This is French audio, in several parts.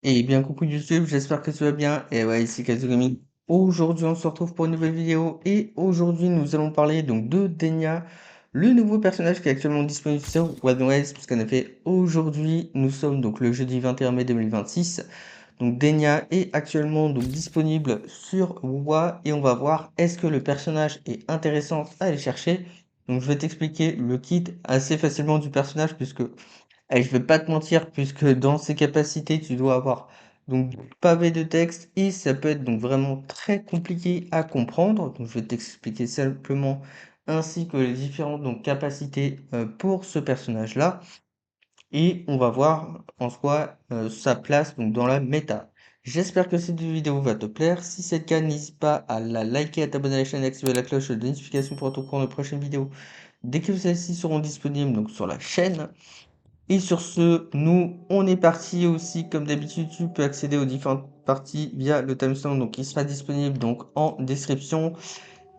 Et bien coucou YouTube, j'espère que tu vas bien. Et ouais, ici Kazugami. Aujourd'hui, on se retrouve pour une nouvelle vidéo. Et aujourd'hui, nous allons parler donc de Denya, le nouveau personnage qui est actuellement disponible sur Wattwise. Puisqu'en effet, aujourd'hui, nous sommes donc le jeudi 21 mai 2026. Donc Denya est actuellement donc disponible sur WoW. Et on va voir est-ce que le personnage est intéressant à aller chercher. Donc je vais t'expliquer le kit assez facilement du personnage puisque je vais pas te mentir, puisque dans ces capacités, tu dois avoir donc pavé de texte et ça peut être donc vraiment très compliqué à comprendre. Donc je vais t'expliquer simplement ainsi que les différentes donc capacités pour ce personnage-là et on va voir en soi sa place donc dans la méta. J'espère que cette vidéo va te plaire. Si c'est le cas, n'hésite pas à la liker, à t'abonner à la chaîne et activer la cloche de notification pour être au courant de prochaines vidéos dès que celles-ci seront disponibles donc sur la chaîne. Et sur ce, nous, on est parti aussi. Comme d'habitude, tu peux accéder aux différentes parties via le timestamp, donc il sera disponible donc en description.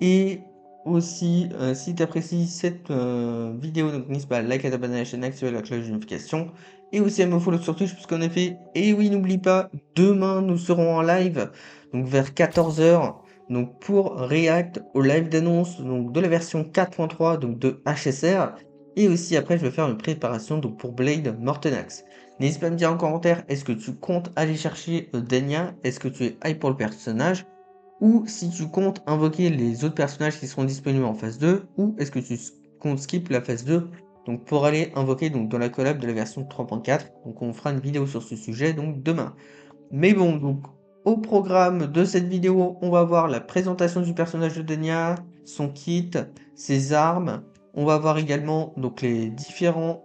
Et aussi, si tu apprécies cette vidéo, donc n'hésite pas à liker, à t'abonner à la chaîne, activer la cloche de notification. Et aussi à me follow sur Twitch, puisqu'en effet, et oui, n'oublie pas, demain nous serons en live, donc vers 14 heures, donc pour React au live d'annonce donc de la version 4.3 donc de HSR. Et aussi après, je vais faire une préparation donc pour Blade Mortenax. N'hésite pas à me dire en commentaire, est-ce que tu comptes aller chercher Denya? Est-ce que tu es hype pour le personnage? Ou si tu comptes invoquer les autres personnages qui seront disponibles en phase 2, ou est-ce que tu comptes skip la phase 2 donc pour aller invoquer donc dans la collab de la version 3.4. Donc on fera une vidéo sur ce sujet donc demain. Mais bon, donc au programme de cette vidéo, on va voir la présentation du personnage de Denya, son kit, ses armes. On va voir également donc les différents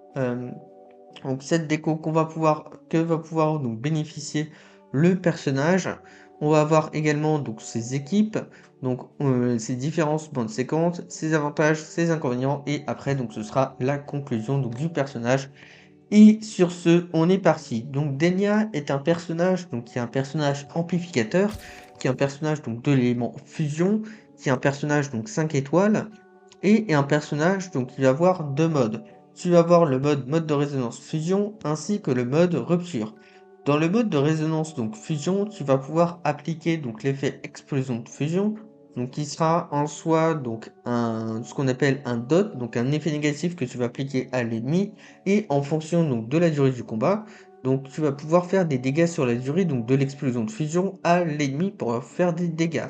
donc cette déco que va pouvoir donc bénéficier le personnage. On va avoir également donc ses équipes, donc ses différences bandes séquences, ses avantages, ses inconvénients et après donc ce sera la conclusion donc du personnage. Et sur ce, on est parti. Donc Denya est un personnage donc qui est un personnage amplificateur, qui est un personnage donc de l'élément fusion, qui est un personnage donc 5 étoiles et un personnage donc qui va avoir deux modes. Tu vas avoir le mode de résonance fusion ainsi que le mode rupture. Dans le mode de résonance donc fusion, tu vas pouvoir appliquer donc l'effet explosion de fusion, donc qui sera en soi donc ce qu'on appelle un dot, donc un effet négatif que tu vas appliquer à l'ennemi et en fonction donc de la durée du combat, donc tu vas pouvoir faire des dégâts sur la durée donc de l'explosion de fusion à l'ennemi pour faire des dégâts.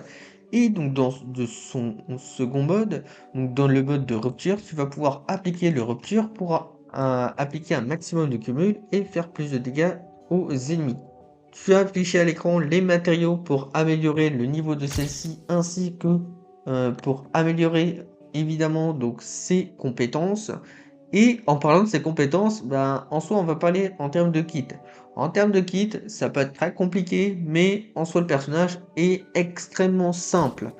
Et donc dans son second mode, donc dans le mode de rupture, tu vas pouvoir appliquer le rupture pour appliquer un maximum de cumul et faire plus de dégâts aux ennemis. Tu as affiché à l'écran les matériaux pour améliorer le niveau de celle-ci ainsi que pour améliorer évidemment donc ses compétences. Et en parlant de ses compétences, ben, en soi on va parler en termes de kit. En termes de kit, ça peut être très compliqué, mais en soi le personnage est extrêmement simple.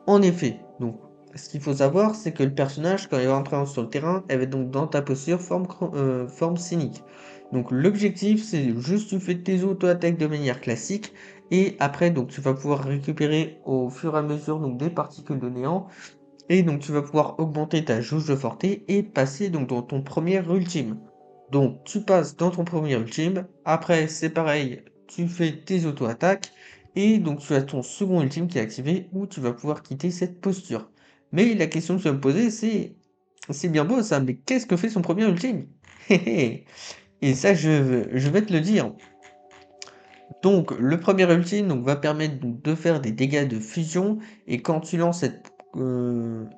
En effet, donc, ce qu'il faut savoir, c'est que le personnage, quand il va entrer sur le terrain, elle va être donc dans ta posture forme scénique. Donc l'objectif, c'est juste tu fais tes auto-attaques de manière classique, et après, donc tu vas pouvoir récupérer au fur et à mesure donc des particules de néant, et donc tu vas pouvoir augmenter ta jauge de forté et passer donc dans ton premier ultime. Donc tu passes dans ton premier ultime, après c'est pareil, tu fais tes auto-attaques, et donc tu as ton second ultime qui est activé où tu vas pouvoir quitter cette posture. Mais la question que tu vas me poser c'est bien beau ça, mais qu'est-ce que fait son premier ultime? Et ça je vais te le dire. Donc le premier ultime donc, va permettre donc, de faire des dégâts de fusion et quand tu lances cette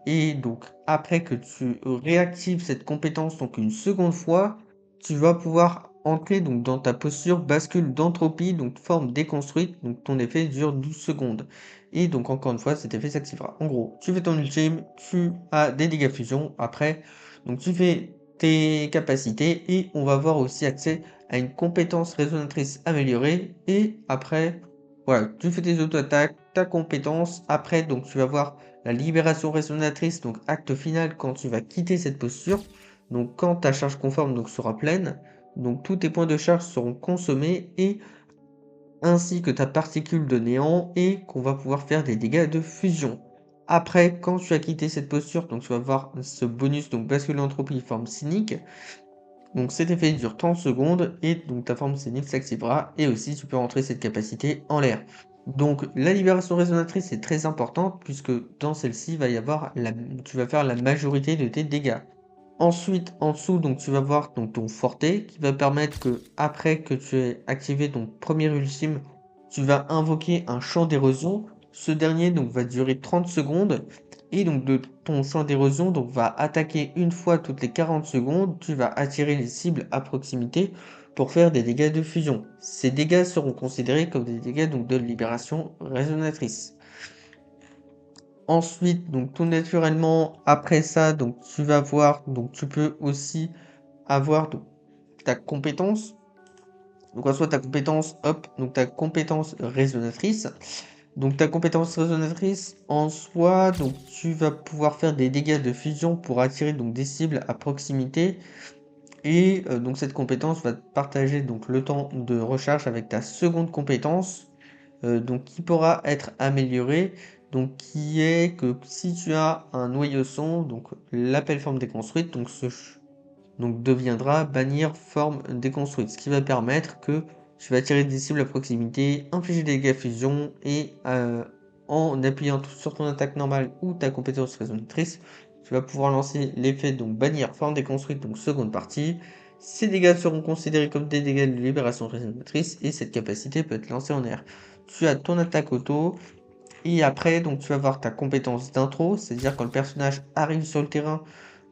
et donc après que tu réactives cette compétence donc une seconde fois, tu vas pouvoir entrer donc dans ta posture bascule d'entropie donc forme déconstruite donc ton effet dure 12 secondes et donc encore une fois cet effet s'activera. En gros, tu fais ton ultime, tu as des dégâts fusion après donc tu fais tes capacités et on va avoir aussi accès à une compétence résonatrice améliorée et après voilà, tu fais tes auto-attaques, ta compétence, après donc tu vas voir la libération résonatrice, donc acte final quand tu vas quitter cette posture, donc quand ta charge conforme donc sera pleine, donc tous tes points de charge seront consommés et ainsi que ta particule de néant et qu'on va pouvoir faire des dégâts de fusion. Après, quand tu as quitté cette posture, donc tu vas voir ce bonus donc bascule l'entropie forme cynique Donc cet effet dure 30 secondes et donc ta forme scénique s'activera et aussi tu peux rentrer cette capacité en l'air. Donc la libération résonatrice est très importante puisque dans celle-ci va y avoir tu vas faire la majorité de tes dégâts. Ensuite, en dessous, donc tu vas voir donc, ton forté qui va permettre que après que tu aies activé ton premier ultime, tu vas invoquer un champ d'érosion. Ce dernier donc va durer 30 secondes et donc de ton champ d'érosion donc va attaquer une fois toutes les 40 secondes. Tu vas attirer les cibles à proximité pour faire des dégâts de fusion. Ces dégâts seront considérés comme des dégâts donc de libération résonatrice. Ensuite, donc tout naturellement, après ça, donc tu vas voir, donc tu peux aussi avoir donc, ta compétence. Donc en soit ta compétence, hop, donc ta compétence résonatrice. Donc ta compétence résonatrice en soi, donc tu vas pouvoir faire des dégâts de fusion pour attirer donc des cibles à proximité. Et donc cette compétence va partager donc le temps de recharge avec ta seconde compétence, donc qui pourra être améliorée, donc qui est que si tu as un noyau son, donc l'appel forme déconstruite, donc deviendra bannir forme déconstruite, ce qui va permettre que tu vas tirer des cibles à proximité, infliger des dégâts fusion et en appuyant sur ton attaque normale ou ta compétence résonatrice, tu vas pouvoir lancer l'effet donc bannir forme déconstruite, donc seconde partie. Ces dégâts seront considérés comme des dégâts de libération résonatrice et cette capacité peut être lancée en air. Tu as ton attaque auto et après donc tu vas avoir ta compétence d'intro, c'est-à-dire quand le personnage arrive sur le terrain.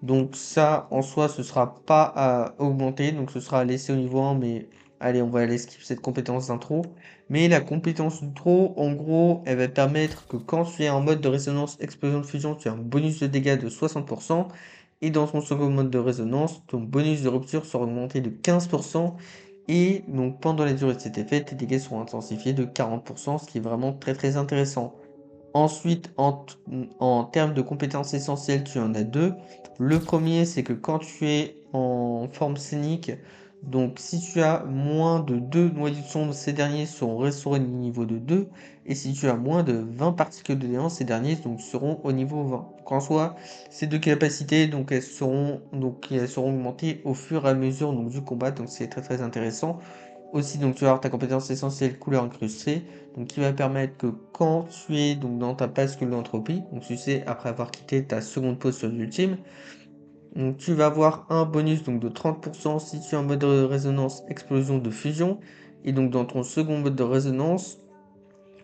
Donc ça, en soi, ce sera pas à augmenter, donc ce sera laissé au niveau 1, mais allez, on va aller skip cette compétence d'intro. Mais la compétence d'intro, en gros, elle va permettre que quand tu es en mode de résonance explosion de fusion, tu as un bonus de dégâts de 60%, et dans ton second mode de résonance, ton bonus de rupture sera augmenté de 15%, et donc pendant la durée de cet effet, tes dégâts seront intensifiés de 40%, ce qui est vraiment très très intéressant. Ensuite, en termes de compétences essentielles, tu en as deux. Le premier, c'est que quand tu es en forme scénique, donc si tu as moins de 2 noyaux de sonde, ces derniers seront restaurés au niveau de 2. Et si tu as moins de 20 particules de néant, ces derniers donc, seront au niveau 20. Donc en soi, ces deux capacités, elles seront augmentées au fur et à mesure donc, du combat. Donc c'est très très intéressant. Aussi, donc tu vas avoir ta compétence essentielle couleur incrustée, donc qui va permettre que quand tu es donc dans ta bascule d'entropie, donc tu sais après avoir quitté ta seconde pause sur l'ultime, donc tu vas avoir un bonus donc de 30% si tu es en mode de résonance explosion de fusion, et donc dans ton second mode de résonance,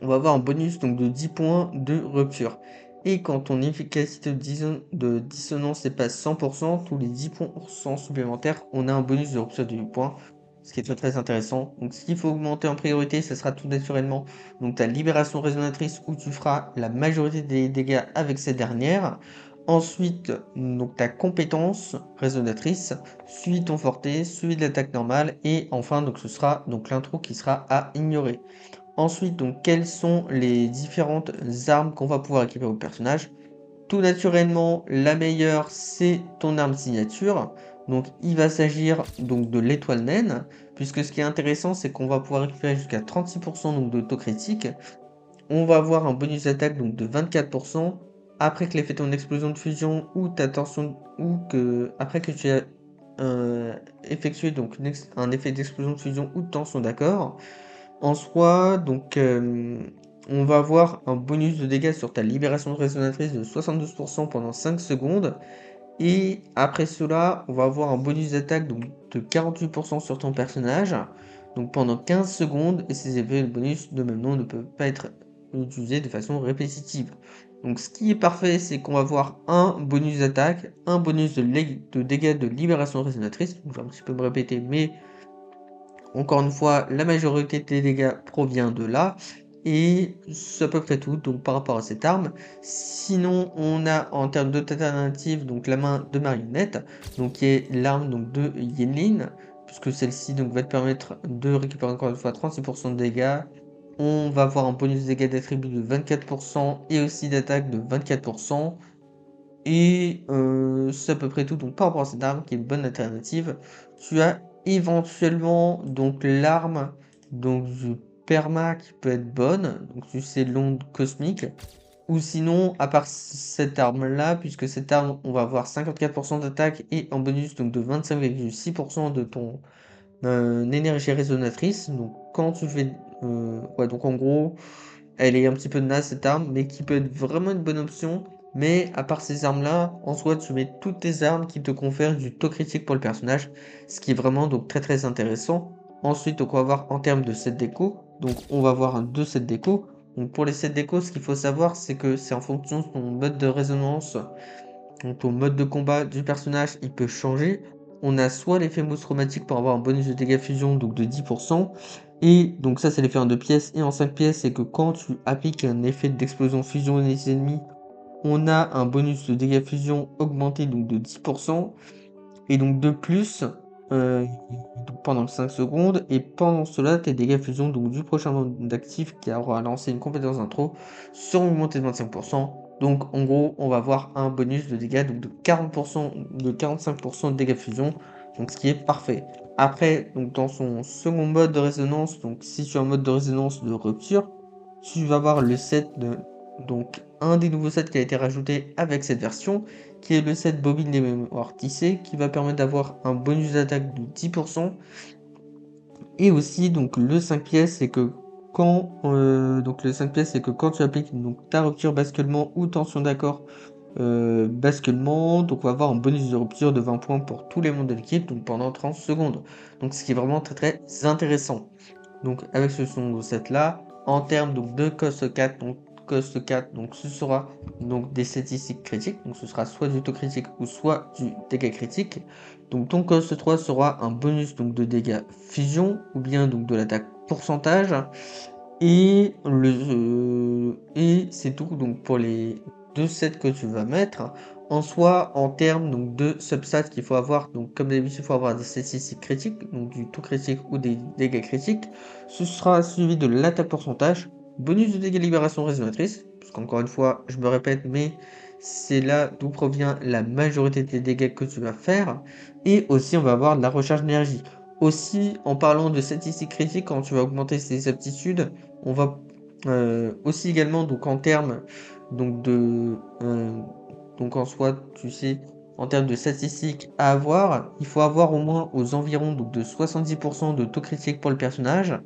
on va avoir un bonus donc de 10 points de rupture. Et quand ton efficacité de dissonance dépasse 100%, tous les 10% supplémentaires, on a un bonus de rupture de 8 points, ce qui est très très intéressant. Donc ce qu'il faut augmenter en priorité, ce sera tout naturellement donc ta libération résonatrice où tu feras la majorité des dégâts avec cette dernière. Ensuite, donc ta compétence résonatrice, suivi ton forté, suivi de l'attaque normale, et enfin donc ce sera donc l'intro qui sera à ignorer. Ensuite, donc, quelles sont les différentes armes qu'on va pouvoir équiper au personnage? Tout naturellement, la meilleure, c'est ton arme signature. Donc, il va s'agir donc de l'étoile naine, puisque ce qui est intéressant, c'est qu'on va pouvoir récupérer jusqu'à 36% donc d'autocritique. On va avoir un bonus d'attaque donc de 24% après que l'ait fait ton explosion de fusion ou ta tension ou que après que tu aies effectué donc un effet d'explosion de fusion ou de tension d'accord. En soi, donc, on va avoir un bonus de dégâts sur ta libération résonatrice de 72% pendant 5 secondes. Et après cela, on va avoir un bonus d'attaque donc, de 48% sur ton personnage. Donc pendant 15 secondes. Et ces effets de bonus de même nom ne peuvent pas être utilisés de façon répétitive. Donc ce qui est parfait, c'est qu'on va avoir un bonus d'attaque, un bonus de dégâts de libération résonatrice. Donc, je vais un petit peu me répéter, mais encore une fois, la majorité des dégâts provient de là. Et c'est à peu près tout donc par rapport à cette arme. Sinon, on a en termes d'alternative donc la main de marionnette, donc qui est l'arme donc de Yenlin, puisque celle-ci donc va te permettre de récupérer encore une fois 36% de dégâts. On va avoir un bonus de dégâts d'attribut de 24% et aussi d'attaque de 24%. Et c'est à peu près tout donc par rapport à cette arme qui est une bonne alternative. Tu as éventuellement donc l'arme donc du perma qui peut être bonne, donc tu sais l'onde cosmique. Ou sinon, à part cette arme-là, puisque cette arme, on va avoir 54% d'attaque et en bonus donc de 25,6% de ton énergie résonatrice. Donc quand tu fais... ouais, donc en gros, elle est un petit peu naze cette arme, mais qui peut être vraiment une bonne option. Mais à part ces armes-là, en soi, tu mets toutes tes armes qui te confèrent du taux critique pour le personnage, ce qui est vraiment donc très très intéressant. Ensuite, donc on va voir en termes de set déco. Donc on va voir deux sets déco. Donc pour les sets déco, ce qu'il faut savoir, c'est que c'est en fonction de ton mode de résonance, donc ton mode de combat du personnage, il peut changer. On a soit l'effet mousse chromatique pour avoir un bonus de dégâts fusion donc de 10%. Et donc ça c'est l'effet en 2 pièces. Et en 5 pièces, c'est que quand tu appliques un effet d'explosion fusion des ennemis, on a un bonus de dégâts fusion augmenté donc de 10%. Et donc de plus, donc pendant 5 secondes, et pendant cela, tes dégâts fusion donc du prochain monde d'actif qui aura lancé une compétence d'intro seront augmentés de 25%. Donc en gros, on va avoir un bonus de dégâts donc de 40%, de 45% de dégâts fusion, donc ce qui est parfait. Après, donc dans son second mode de résonance, donc si tu es en mode de résonance de rupture, tu vas avoir le set de donc un des nouveaux sets qui a été rajouté avec cette version, qui est le set bobine des mémoires tissées, qui va permettre d'avoir un bonus d'attaque de 10%. Et aussi, donc le 5 pièces, c'est que quand tu appliques donc, ta rupture basculement ou tension d'accord basculement, donc on va avoir un bonus de rupture de 20 points pour tous les membres de l'équipe, donc pendant 30 secondes. Donc ce qui est vraiment très très intéressant. Donc avec ce son set là, en termes donc, de cost 4, donc ce sera donc des statistiques critiques, donc ce sera soit du taux critique ou soit du dégât critique. Donc ton cost 3 sera un bonus donc de dégâts fusion ou bien donc de l'attaque pourcentage. Et c'est tout donc pour les deux sets que tu vas mettre. En soi, en termes donc, de substats qu'il faut avoir, donc comme d'habitude, il faut avoir des statistiques critiques, donc du tout critique ou des dégâts critiques. Ce sera suivi de l'attaque pourcentage, bonus de dégâts libération résonatrice, parce qu'encore une fois, je me répète, mais c'est là d'où provient la majorité des dégâts que tu vas faire. Et aussi, on va avoir de la recharge d'énergie. Aussi, en parlant de statistiques critiques, quand tu vas augmenter ses aptitudes, on va aussi également, donc en termes donc donc en soi, tu sais, en termes de statistiques à avoir, il faut avoir au moins aux environs donc de 70% de taux critique pour le personnage,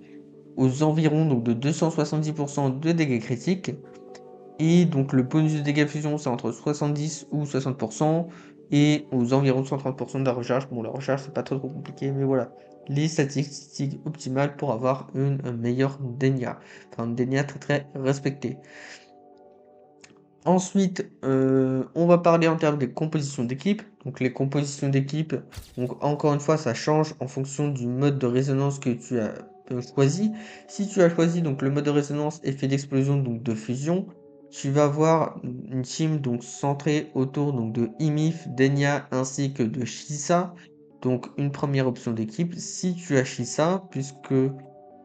aux environs donc de 270% de dégâts critiques, et donc le bonus de dégâts fusion c'est entre 70 ou 60%, et aux environs de 130% de la recharge. Bon, la recharge c'est pas trop compliqué, mais voilà. Les statistiques optimales pour avoir une meilleure Denia. Enfin, une Denia très très respectée. Ensuite, on va parler en termes des compositions d'équipe. Donc les compositions d'équipe, donc encore une fois, ça change en fonction du mode de résonance que tu as choisi. Si tu as choisi donc le mode de résonance effet d'explosion, donc de fusion, tu vas avoir une team donc centrée autour donc de Imif, Denya ainsi que de Shisa. Donc une première option d'équipe. Si tu as Shisa, puisque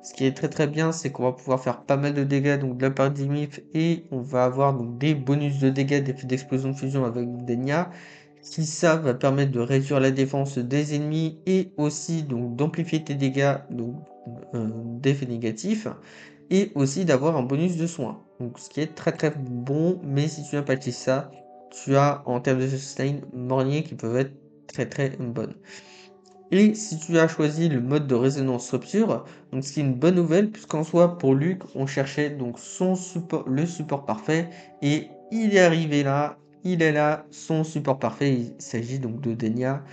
ce qui est très très bien, c'est qu'on va pouvoir faire pas mal de dégâts donc de la part d'Imif et on va avoir donc des bonus de dégâts d'effet d'explosion de fusion avec Denya. Qui ça va permettre de réduire la défense des ennemis et aussi donc d'amplifier tes dégâts donc d'effets négatifs et aussi d'avoir un bonus de soins. Donc ce qui est très très bon, mais si tu n'as pas ça, tu as en termes de sustain Mornier qui peuvent être très très bonnes. Et si tu as choisi le mode de résonance rupture, donc ce qui est une bonne nouvelle, puisqu'en soi, pour Luc, on cherchait donc son support, le support parfait, et il est arrivé là, il est là, son support parfait. Il s'agit donc de Denia,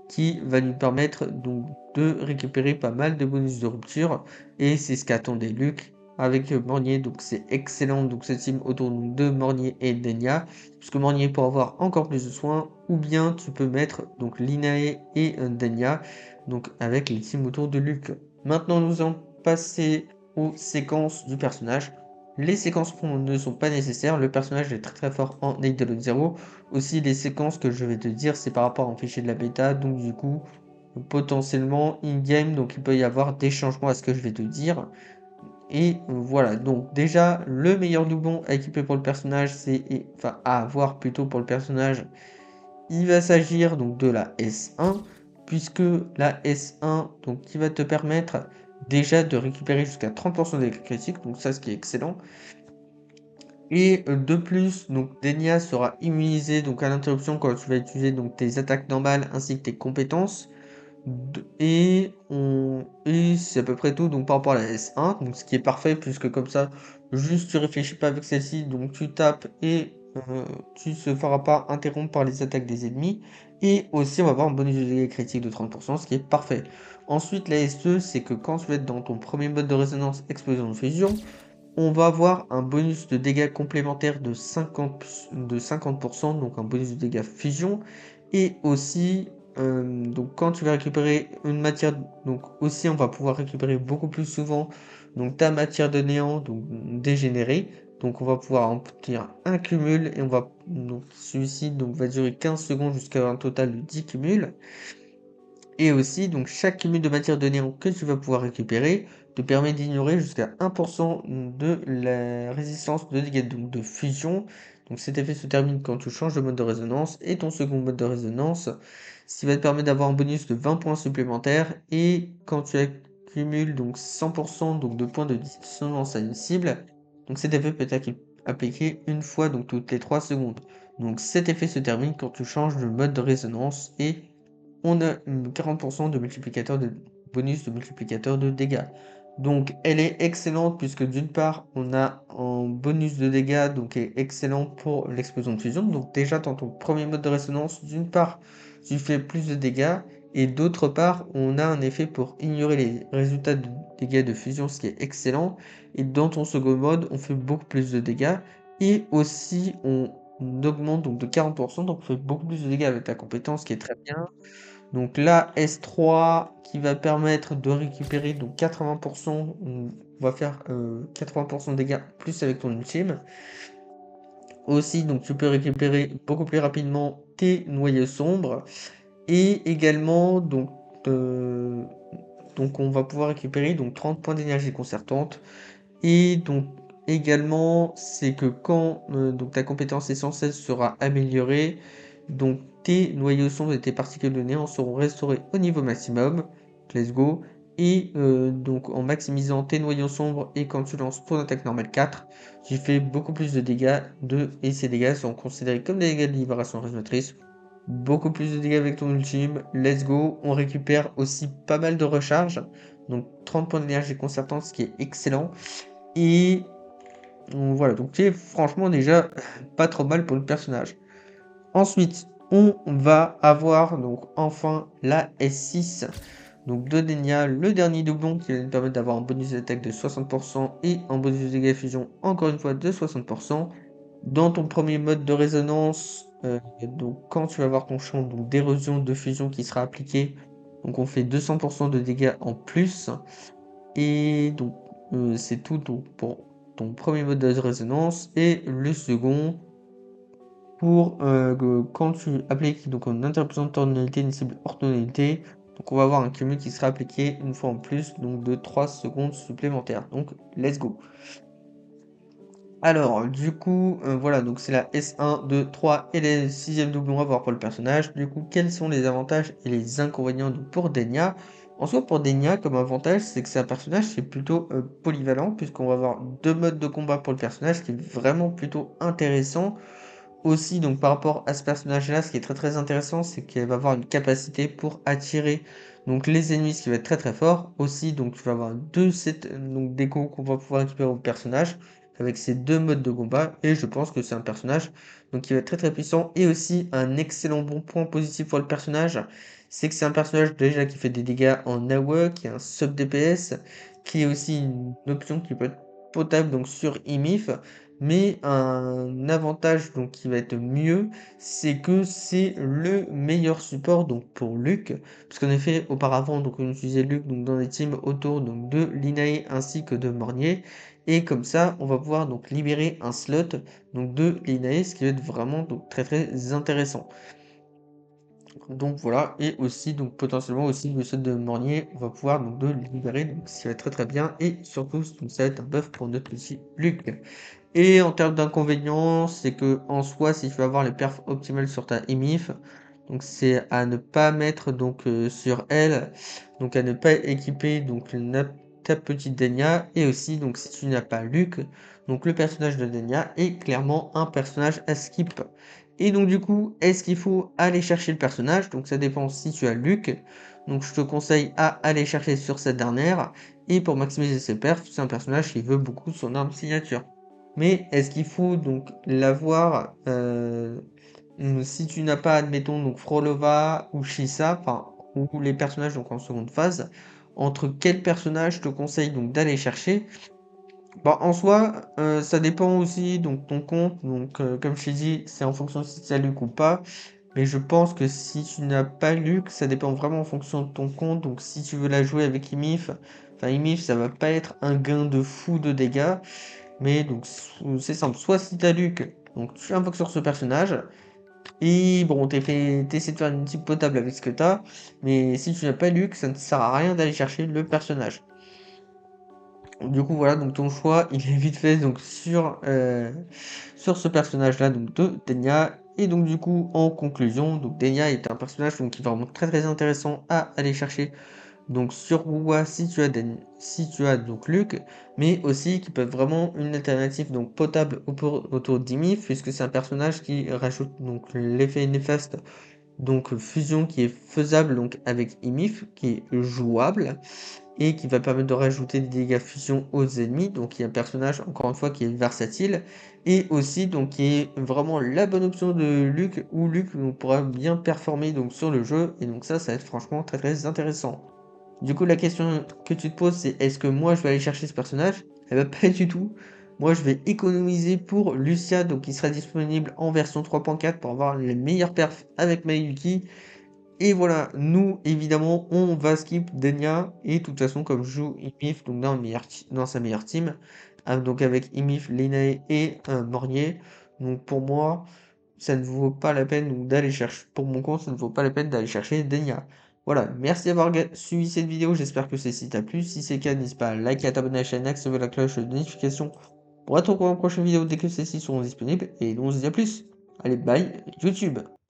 qui va nous permettre donc de récupérer pas mal de bonus de rupture, et c'est ce qu'attendait Luc avec Mornier. Donc c'est excellent, donc cette team autour de Mornier et Denia, puisque Mornier pour avoir encore plus de soins, ou bien tu peux mettre donc Linae et Denia, donc avec les teams autour de Luc. Maintenant nous allons passer aux séquences du personnage. Les séquences ne sont pas nécessaires, le personnage est très très fort en Eidolon 0. Aussi les séquences que je vais te dire c'est par rapport à un fichier de la bêta, donc du coup potentiellement in-game, donc il peut y avoir des changements à ce que je vais te dire. Et voilà, donc déjà le meilleur doublon à équiper pour le personnage, enfin à avoir plutôt pour le personnage, il va s'agir donc de la S1, puisque la S1 donc qui va te permettre déjà de récupérer jusqu'à 30% des critiques, donc ça ce qui est excellent. Et de plus, donc Denia sera immunisé donc à l'interruption quand tu vas utiliser donc tes attaques normales ainsi que tes compétences. Et c'est à peu près tout donc par rapport à la S1, donc ce qui est parfait puisque comme ça, juste tu réfléchis pas avec celle-ci, donc tu tapes et tu se feras pas interrompre par les attaques des ennemis. Et aussi on va avoir un bonus de dégâts critiques de 30%, ce qui est parfait. Ensuite la S2, c'est que quand tu vas être dans ton premier mode de résonance explosion de fusion, on va avoir un bonus de dégâts complémentaires de 50%, donc un bonus de dégâts fusion. Et aussi, donc quand tu vas récupérer une matière, donc aussi on va pouvoir récupérer beaucoup plus souvent donc ta matière de néant, donc dégénérée. Donc on va pouvoir obtenir un cumul et on va donc celui-ci donc va durer 15 secondes jusqu'à un total de 10 cumuls. Et aussi, donc chaque cumul de matière de néant que tu vas pouvoir récupérer te permet d'ignorer jusqu'à 1% de la résistance de dégâts donc de fusion. Donc cet effet se termine quand tu changes de mode de résonance et ton second mode de résonance, ce qui va te permettre d'avoir un bonus de 20 points supplémentaires. Et quand tu accumules donc 100% donc de points de dissonance à une cible, donc cet effet peut être appliqué une fois donc toutes les 3 secondes. Donc cet effet se termine quand tu changes de mode de résonance et on a 40% de multiplicateur de bonus de multiplicateur de dégâts. Donc elle est excellente puisque d'une part on a un bonus de dégâts donc est excellent pour l'explosion de fusion. Donc déjà dans ton premier mode de résonance, d'une part tu fais plus de dégâts et d'autre part on a un effet pour ignorer les résultats de dégâts de fusion, ce qui est excellent. Et dans ton second mode on fait beaucoup plus de dégâts et aussi on augmente donc de 40%, donc on fait beaucoup plus de dégâts avec ta compétence, ce qui est très bien. Donc là, S3 qui va permettre de récupérer donc 80%, on va faire 80% de dégâts plus avec ton ultime. Aussi, donc tu peux récupérer beaucoup plus rapidement tes noyaux sombres. Et également, euh, donc on va pouvoir récupérer donc 30 points d'énergie concertante. Et donc également, c'est que quand donc ta compétence essentielle sera améliorée, donc tes noyaux sombres et tes particules de néant seront restaurés au niveau maximum. Let's go. Et donc en maximisant tes noyaux sombres et quand tu lances ton attaque normale 4, tu fais beaucoup plus de dégâts et ces dégâts sont considérés comme des dégâts de libération résolutrice. Beaucoup plus de dégâts avec ton ultime. Let's go. On récupère aussi pas mal de recharge. Donc 30 points d'énergie concertante, ce qui est excellent. Et voilà, donc c'est franchement déjà pas trop mal pour le personnage. Ensuite, on va avoir donc enfin la S6 donc de Denia, le dernier doublon qui va nous permettre d'avoir un bonus d'attaque de 60% et un bonus de dégâts fusion encore une fois de 60%. Dans ton premier mode de résonance, donc quand tu vas avoir ton champ d'érosion de fusion qui sera appliqué, donc on fait 200% de dégâts en plus. Et donc, c'est tout donc, pour ton premier mode de résonance. Et le second, pour quand tu appliques donc une interruption de tonalité, une cible hors tonalité, donc on va avoir un cumul qui sera appliqué une fois en plus, donc de 3 secondes supplémentaires. Donc, let's go. Alors, du coup, voilà, donc c'est la S1, 2, 3 et les 6e doublons à voir pour le personnage. Du coup, quels sont les avantages et les inconvénients donc, pour Denia? En soi, pour Denia, comme avantage, c'est que c'est un personnage qui est plutôt polyvalent, puisqu'on va avoir deux modes de combat pour le personnage, qui est vraiment plutôt intéressant. Aussi, donc par rapport à ce personnage-là, ce qui est très très intéressant, c'est qu'elle va avoir une capacité pour attirer donc les ennemis, ce qui va être très très fort. Aussi, donc tu vas avoir deux sets donc d'échos qu'on va pouvoir récupérer au personnage avec ces deux modes de combat. Et je pense que c'est un personnage donc qui va être très très puissant. Et aussi un excellent bon point positif pour le personnage, c'est que c'est un personnage déjà qui fait des dégâts en AOE, qui a un sub DPS, qui est aussi une option qui peut être potable donc sur IMIF. Mais un avantage donc qui va être mieux, c'est que c'est le meilleur support donc pour Luc, parce qu'en effet auparavant donc on utilisait Luc donc dans des teams autour donc de Linae ainsi que de Mornier, et comme ça on va pouvoir donc libérer un slot donc de Linae, ce qui va être vraiment donc très très intéressant. Donc voilà, et aussi donc potentiellement aussi le slot de Mornier, on va pouvoir donc de le libérer, donc ce qui va être très très bien, et surtout donc ça va être un buff pour notre petit Luc. Et en termes d'inconvénients, c'est que en soi, si tu veux avoir les perfs optimales sur ta EMIF, donc c'est à ne pas mettre donc sur elle, donc à ne pas équiper donc ta petite Denia, et aussi donc si tu n'as pas Luc, donc le personnage de Denia est clairement un personnage à skip. Et donc du coup, est-ce qu'il faut aller chercher le personnage? Donc ça dépend si tu as Luc, donc je te conseille à aller chercher sur cette dernière, et pour maximiser ses perfs, c'est un personnage qui veut beaucoup son arme signature. Mais est-ce qu'il faut donc l'avoir si tu n'as pas, admettons, donc Frolova ou Shisa, enfin, ou les personnages donc en seconde phase, entre quel personnage je te conseille donc d'aller chercher? Bah, en soi, ça dépend aussi donc ton compte, donc comme je t'ai dit, c'est en fonction si tu as Luc ou pas. Mais je pense que si tu n'as pas Luc, ça dépend vraiment en fonction de ton compte. Donc si tu veux la jouer avec Imif, enfin Imif, ça va pas être un gain de fou de dégâts. Mais donc c'est simple, soit si tu as Luc, donc tu invoques sur ce personnage. Et bon, t'essaies de faire une type potable avec ce que t'as, mais si tu n'as pas Luc, ça ne sert à rien d'aller chercher le personnage. Du coup, voilà, donc ton choix, il est vite fait donc sur ce personnage-là, donc de Denia. Et donc du coup, en conclusion, donc Denia est un personnage donc, qui est vraiment très très intéressant à aller chercher. Donc sur WoW si tu as donc Luc, mais aussi qui peut être vraiment une alternative donc potable autour d'Imif, puisque c'est un personnage qui rajoute donc l'effet néfaste donc fusion qui est faisable donc avec Imif, qui est jouable et qui va permettre de rajouter des dégâts fusion aux ennemis. Donc il y a un personnage encore une fois qui est versatile et aussi donc qui est vraiment la bonne option de Luc où Luc donc, pourra bien performer donc sur le jeu et donc ça va être franchement très très intéressant. Du coup la question que tu te poses c'est est-ce que moi je vais aller chercher ce personnage? Eh ben pas du tout. Moi je vais économiser pour Lucia donc qui sera disponible en version 3.4 pour avoir les meilleurs perfs avec Mayuki. Et voilà, nous, évidemment, on va skip Denia. Et de toute façon, comme je joue Imif, donc dans sa meilleure team, donc avec Imif, Lenae et Mornier. Donc pour moi, ça ne vaut pas la peine donc, d'aller chercher. Pour mon compte, ça ne vaut pas la peine d'aller chercher Denia. Voilà, merci d'avoir suivi cette vidéo. J'espère que celle-ci t'a plu. Si c'est le cas, n'hésite pas à liker, à t'abonner à la chaîne, activer la cloche de notification pour être au courant des prochaines vidéos dès que celles-ci seront disponibles. Et nous, on se dit à plus. Allez, bye, YouTube.